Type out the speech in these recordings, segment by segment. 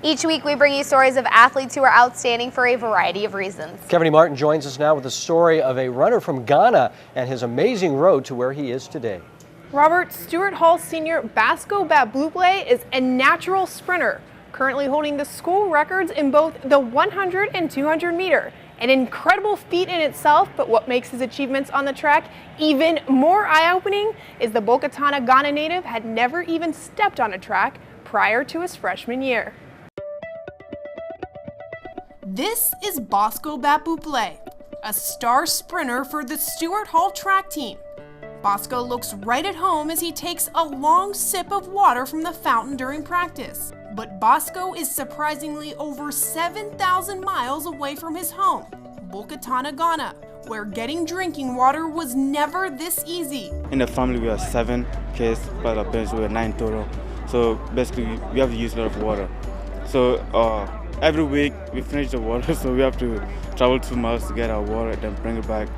Each week we bring you stories of athletes who are outstanding for a variety of reasons. Kevin Martin joins us now with the story of a runner from Ghana and his amazing road to where he is today. Robert, Stewart Hall senior Bosco Bapoupley is a natural sprinter, currently holding the school records in both the 100 and 200 meter. An incredible feat in itself, but what makes his achievements on the track even more eye-opening is the Bokatana, Ghana native had never even stepped on a track prior to his freshman year. This is Bosco Bapoupley, a star sprinter for the Stewart Hall track team. Bosco looks right at home as he takes a long sip of water from the fountain during practice. But Bosco is surprisingly over 7,000 miles away from his home, Bokatana, Ghana, where getting drinking water was never this easy. In the family we are 7 kids, but our parents were 9 total. So basically we have to use a lot of water. So every week we finish the water, so we have to travel 2 miles to get our water, then bring it back,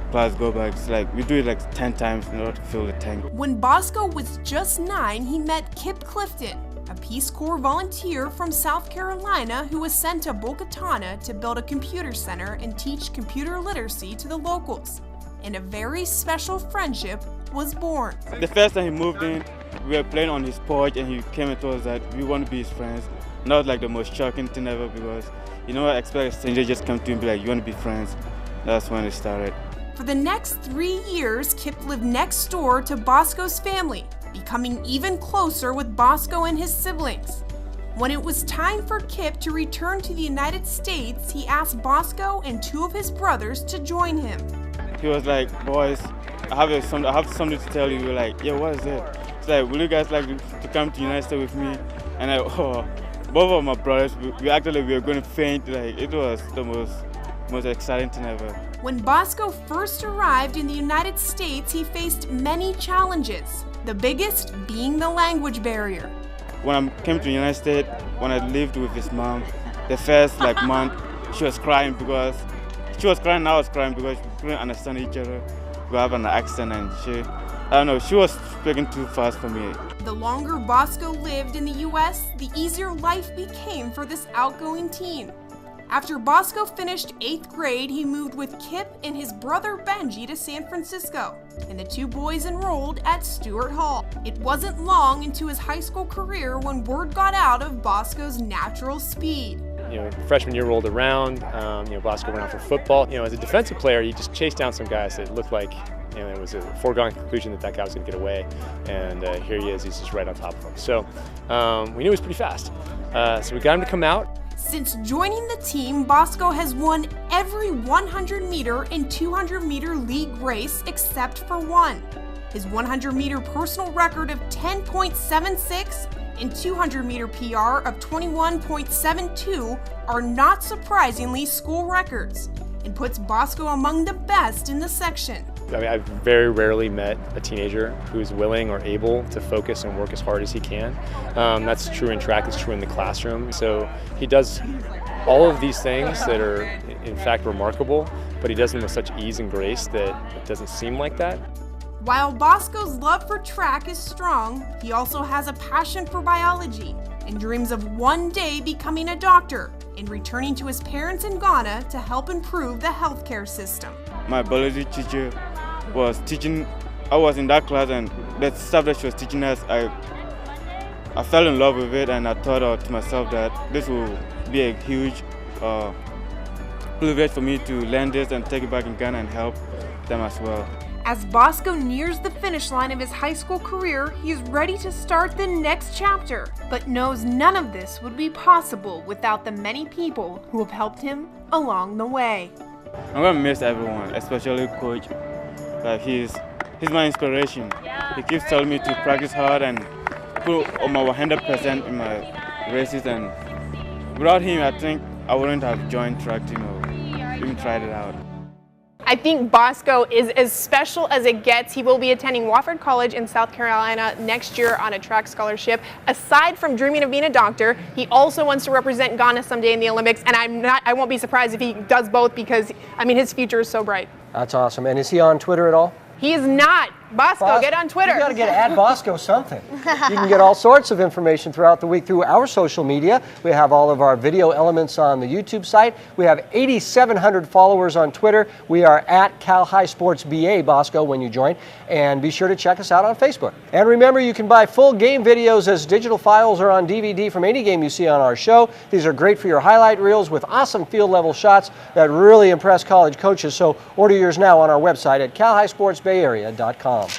plus go back. It's like we do it like 10 times in order to fill the tank. When Bosco was just 9, he met Kip Clifton, a Peace Corps volunteer from South Carolina who was sent to Bokatana to build a computer center and teach computer literacy to the locals. And a very special friendship was born. The first time he moved in, we were playing on his porch and he came and told us that we want to be his friends. And that was like the most shocking thing ever because, you know, I expect a stranger just come to him and be like, you want to be friends? That's when it started. For the next 3 years, Kip lived next door to Bosco's family, becoming even closer with Bosco and his siblings. When it was time for Kip to return to the United States, he asked Bosco and 2 of his brothers to join him. He was like, boys, I have something to tell you. We were like, yeah, what is it? It's like, will you guys like to come to the United States with me? And both of my brothers, we actually were going to faint. Like, it was the most exciting thing ever. When Bosco first arrived in the United States, he faced many challenges, the biggest being the language barrier. When I came to the United States, when I lived with his mom, the first month, she was crying because I was crying because we couldn't understand each other. We have an accent and she was speaking too fast for me. The longer Bosco lived in the U.S., the easier life became for this outgoing teen. After Bosco finished 8th grade, he moved with Kip and his brother Benji to San Francisco, and the 2 boys enrolled at Stewart Hall. It wasn't long into his high school career when word got out of Bosco's natural speed. Freshman year rolled around, Bosco went out for football. As a defensive player, you just chased down some guys that looked like, it was a foregone conclusion that guy was going to get away, and here he is, he's just right on top of him. So we knew he was pretty fast, so we got him to come out. Since joining the team, Bosco has won every 100 meter and 200 meter league race except for one. His 100 meter personal record of 10.76 and 200 meter PR of 21.72 are not surprisingly school records and puts Bosco among the best in the section. I've very rarely met a teenager who's willing or able to focus and work as hard as he can. That's true in track, it's true in the classroom. So he does all of these things that are in fact remarkable, but he does them with such ease and grace that it doesn't seem like that. While Bosco's love for track is strong, he also has a passion for biology and dreams of one day becoming a doctor and returning to his parents in Ghana to help improve the healthcare system. My biology teacher was teaching, I was in that class and the stuff that she was teaching us, I fell in love with it and I thought to myself that this will be a huge privilege for me to learn this and take it back in Ghana and help them as well. As Bosco nears the finish line of his high school career, he is ready to start the next chapter, but knows none of this would be possible without the many people who have helped him along the way. I'm gonna miss everyone, especially Coach. Like he's my inspiration. He keeps telling me to practice hard and put on my 100% in my races, and without him, I think I wouldn't have joined track team or even tried it out. I think Bosco is as special as it gets. He will be attending Wofford College in South Carolina next year on a track scholarship. Aside from dreaming of being a doctor, he also wants to represent Ghana someday in the Olympics, and I won't be surprised if he does both because, his future is so bright. That's awesome. And is he on Twitter at all? He is not. Bosco, get on Twitter. You got to get at Bosco something. You can get all sorts of information throughout the week through our social media. We have all of our video elements on the YouTube site. We have 8,700 followers on Twitter. We are at Cal High Sports BA, Bosco, when you join. And be sure to check us out on Facebook. And remember, you can buy full game videos as digital files or on DVD from any game you see on our show. These are great for your highlight reels with awesome field level shots that really impress college coaches. So order yours now on our website at calhighsportsbayarea.com.